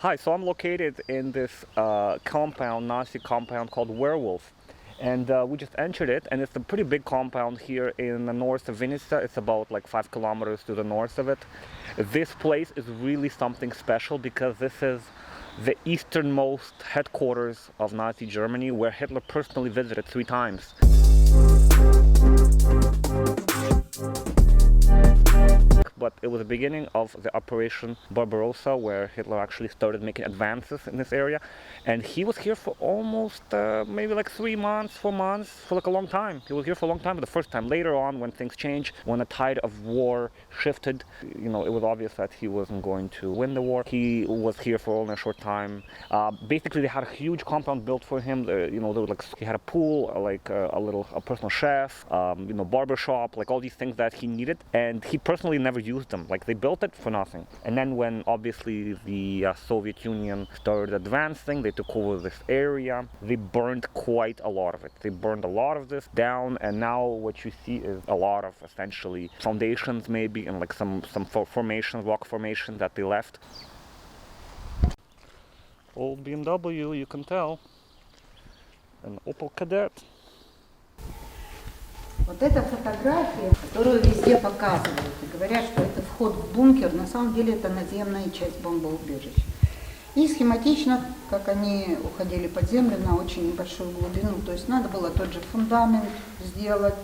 Hi, so I'm located in this Nazi compound called Wehrwolf. And we just entered it, and it's a pretty big compound here in the north of Vinnytsia. It's about like 5 kilometers to the north of it. This place is really something special because this is the easternmost headquarters of Nazi Germany, where Hitler personally visited 3 times. But it was the beginning of the Operation Barbarossa, where Hitler actually started making advances in this area. And he was here for almost maybe like 3 months, 4 months, for like a long time. He was here for a long time, but the first time. Later on, when things changed, when the tide of war shifted, you know, it was obvious that he wasn't going to win the war. He was here for only a short time. Basically, they had a huge compound built for him. You know, there was like, he had a pool, like a personal chef, you know, barber shop, like all these things that he needed. And he personally never used them. Like, they built it for nothing. And then when obviously the Soviet Union started advancing, they took over this area. They burned quite a lot of it. They burned a lot of this down, and now what you see is a lot of essentially foundations maybe, and like some formations, rock formation that they left. Old BMW, you can tell. An Opel Kadett. Вот эта фотография, которую везде показывают и говорят, что это вход в бункер, на самом деле это наземная часть бомбоубежища. И схематично, как они уходили под землю на очень небольшую глубину, то есть надо было тот же фундамент сделать,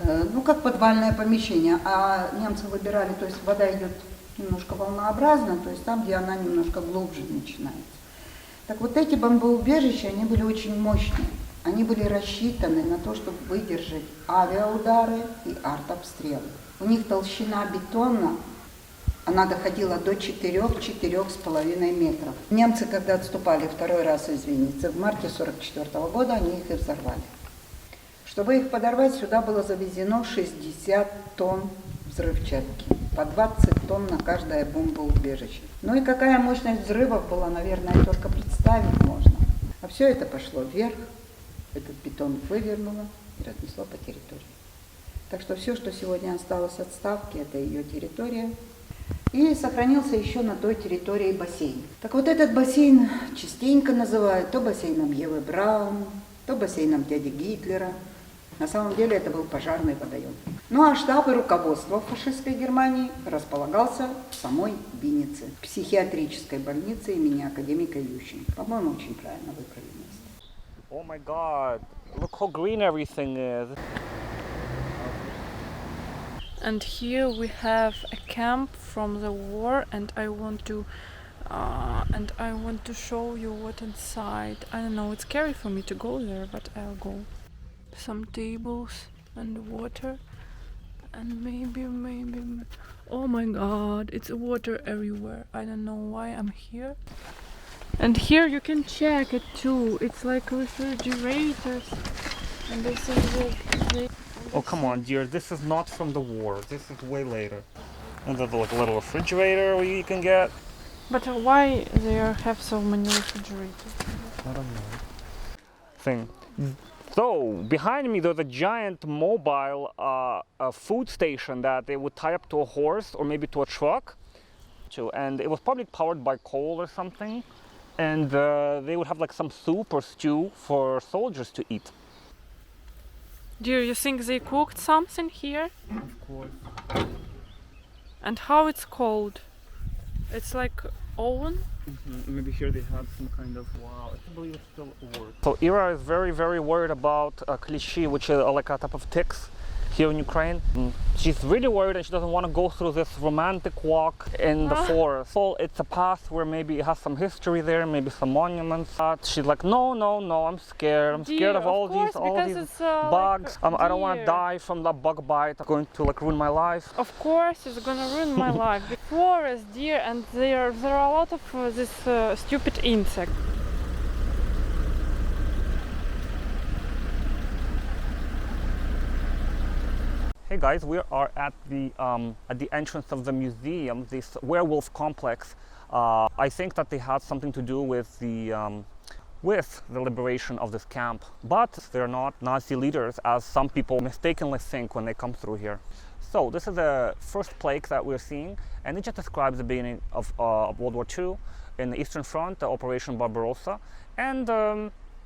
ну как подвальное помещение, а немцы выбирали, то есть вода идет немножко волнообразно, то есть там, где она немножко глубже начинается. Так вот эти бомбоубежища, они были очень мощные. Они были рассчитаны на то, чтобы выдержать авиаудары и артобстрелы. У них толщина бетона, она доходила до 4-4,5 метров. Немцы, когда отступали второй раз из Винницы, в марте 1944 года, они их и взорвали. Чтобы их подорвать, сюда было завезено 60 тонн взрывчатки, по 20 тонн на каждое бомбоубежище. Ну и какая мощность взрывов была, наверное, только представить можно. А все это пошло вверх. Этот бетон вывернуло и разнесло по территории. Так что все, что сегодня осталось от ставки, это ее территория. И сохранился еще на той территории бассейн. Так вот этот бассейн частенько называют то бассейном Евы Браун, то бассейном дяди Гитлера. На самом деле это был пожарный водоем. Ну а штаб и руководство фашистской Германии располагался в самой Виннице, в психиатрической больнице имени академика Ющенко. По-моему, очень правильно выбрали место. Oh my god, look how green everything is. And here we have a camp from the war, and I want to show you what inside. I don't know, it's scary for me to go there, but I'll go. Some tables and water, and maybe, oh my god, it's water everywhere. I don't know why I'm here. And here you can check it too. It's like refrigerators. And this is Oh, come on, dear. This is not from the war. This is way later. And there's like a little refrigerator you can get. But why they have so many refrigerators? I don't know. Thing. So, behind me there's a giant mobile food station that they would tie up to a horse or maybe to a truck. And it was probably powered by coal or something. And they would have like some soup or stew for soldiers to eat. Do you think they cooked something here? Of course. And how it's called? It's like oven? Mm-hmm. Maybe here they had some kind of, wow, I believe it's still a word. So Ira is very, very worried about klishi, which is like a type of ticks here in Ukraine. She's really worried and she doesn't want to go through this romantic walk in the forest. So it's a path where maybe it has some history there, maybe some monuments. She's like, no, I'm scared. I'm scared of all these bugs. Like I don't want to die from the bug bite. It's going to like ruin my life. Of course, it's gonna ruin my life. The forest, deer, and there are a lot of this stupid insect. Hey guys, we are at the entrance of the museum, this Wehrwolf complex. I think that they had something to do with the liberation of this camp, but they're not Nazi leaders, as some people mistakenly think when they come through here. So this is the first plaque that we're seeing, and it just describes the beginning of World War II. in the Eastern Front, Operation Barbarossa, and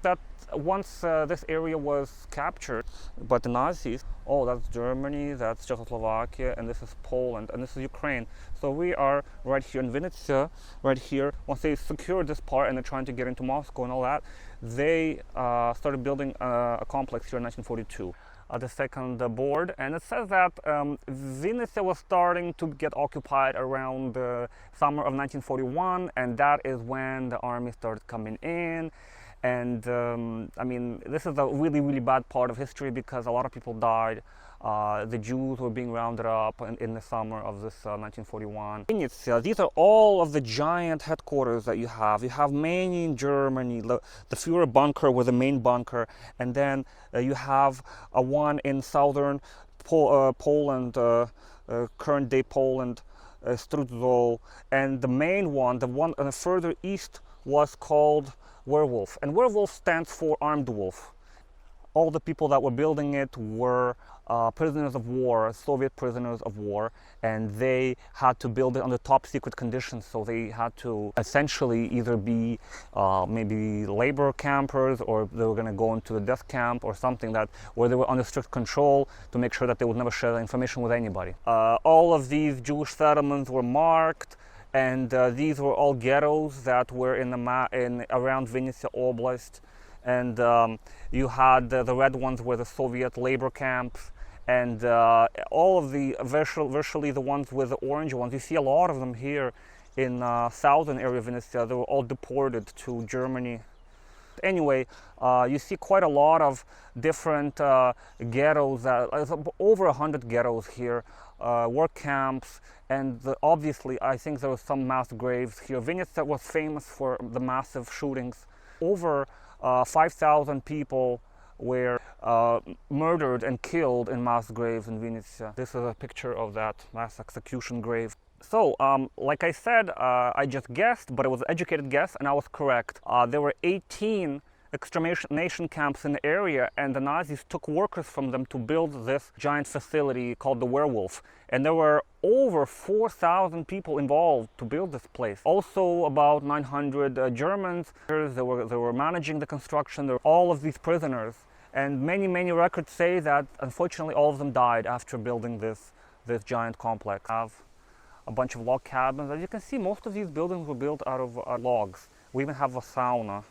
that once this area was captured by the Nazis, oh, that's Germany, that's Czechoslovakia, and this is Poland, and this is Ukraine. So we are right here in Vinnytsia, right here. Once they secured this part and they're trying to get into Moscow and all that, they started building a complex here in 1942. The second board, and it says that Vinnytsia was starting to get occupied around the summer of 1941, and that is when the army started coming in. And I mean, this is a really, really bad part of history because a lot of people died. The Jews were being rounded up in the summer of this 1941. Vinnytsia, these are all of the giant headquarters that you have. You have mainly in Germany, the Führer bunker was the main bunker, and then you have one in southern Poland, current day Poland, Strudzol, and the main one, the one further east, was called Wehrwolf, and Wehrwolf stands for armed wolf. All the people that were building it were prisoners of war, Soviet prisoners of war, and they had to build it under top secret conditions. So they had to essentially either be maybe labor campers, or they were going to go into the death camp or something where they were under strict control to make sure that they would never share information with anybody. All of these Jewish settlements were marked. And these were all ghettos that were around Vinnytsia Oblast, and you had the red ones were the Soviet labor camps, and all of the virtually the ones with the orange ones. You see a lot of them here in southern area of Vinnytsia. They were all deported to Germany. Anyway, you see quite a lot of different ghettos. Over 100 ghettos here, work camps. And obviously, I think there were some mass graves here. Vinnytsia was famous for the massive shootings. Over 5,000 people were murdered and killed in mass graves in Vinnytsia. This is a picture of that mass execution grave. So, like I said, I just guessed, but it was an educated guess, and I was correct. There were 18 extermination camps in the area, and the Nazis took workers from them to build this giant facility called the Wehrwolf. And there were over 4,000 people involved to build this place. Also about 900 Germans. They were managing the construction. There were all of these prisoners. And many, many records say that unfortunately all of them died after building this giant complex. I have a bunch of log cabins. As you can see, most of these buildings were built out of logs. We even have a sauna.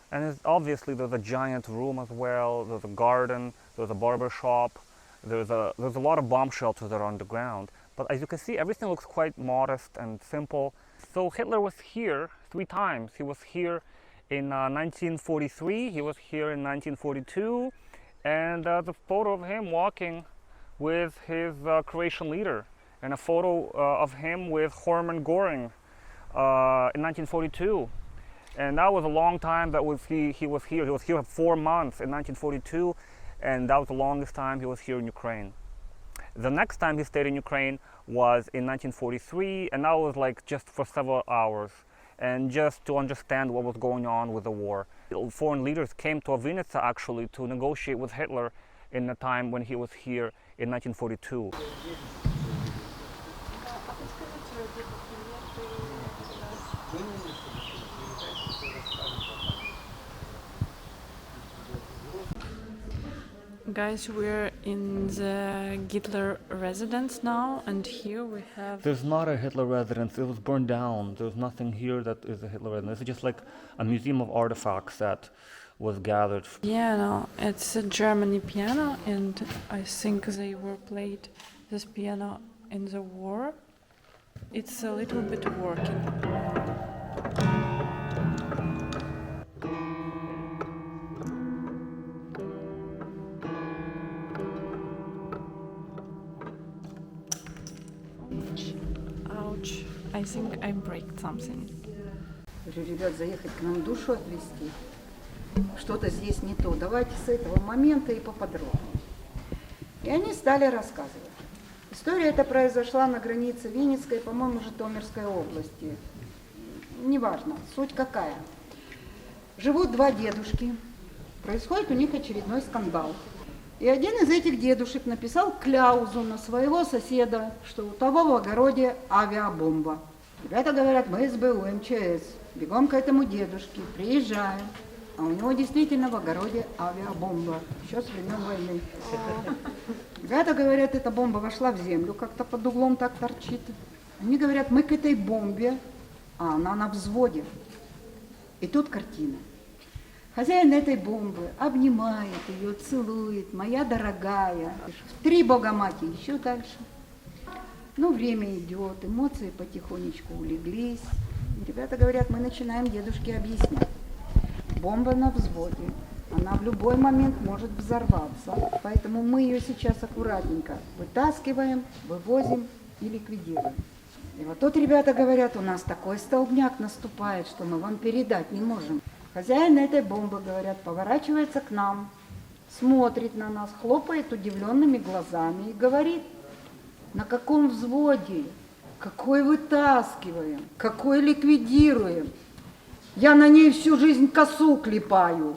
And obviously there's a giant room as well, there's a garden, there's a barber shop, there's a lot of bomb shelters that are underground. But as you can see, everything looks quite modest and simple. So Hitler was here 3 times. He was here in 1943, he was here in 1942, and the photo of him walking with his Croatian leader, and a photo of him with Hermann Göring in 1942. And that was a long time that he was here. He was here 4 months in 1942, and that was the longest time he was here in Ukraine. The next time he stayed in Ukraine was in 1943, and that was like just for several hours, and just to understand what was going on with the war. Foreign leaders came to Vinnytsia actually to negotiate with Hitler in the time when he was here in 1942. Guys, we're in the Hitler residence now, and here we have... There's not a Hitler residence, it was burned down. There's nothing here that is a Hitler residence. It's just like a museum of artifacts that was gathered. Piano, it's a Germany piano, and I think they were played this piano in the war. It's a little bit working. Ouch. I think I break something. Говорю, ребят, заехать к нам душу отвезти. Что-то здесь не то. Давайте с этого момента и поподробнее. И они стали рассказывать. История эта произошла на границе Винницкой, по-моему, Житомирской области. Неважно, суть какая. Живут 2 дедушки. Происходит у них очередной скандал. И один из этих дедушек написал кляузу на своего соседа, что у того в огороде авиабомба. Ребята говорят, мы СБУ, МЧС, бегом к этому дедушке, приезжаем. А у него действительно в огороде авиабомба, еще с времен войны. Ребята говорят, эта бомба вошла в землю, как-то под углом так торчит. Они говорят, мы к этой бомбе, а она на взводе. И тут картина. Хозяин этой бомбы обнимает ее, целует, моя дорогая. В 3 Богомати, еще дальше. Ну, время идет, эмоции потихонечку улеглись. И ребята говорят, мы начинаем дедушке объяснять. Бомба на взводе, она в любой момент может взорваться, поэтому мы ее сейчас аккуратненько вытаскиваем, вывозим и ликвидируем. И вот тут ребята говорят, у нас такой столбняк наступает, что мы вам передать не можем. Хозяин этой бомбы, говорят, поворачивается к нам, смотрит на нас, хлопает удивленными глазами и говорит, на каком взводе, какой вытаскиваем, какой ликвидируем. Я на ней всю жизнь косу клепаю.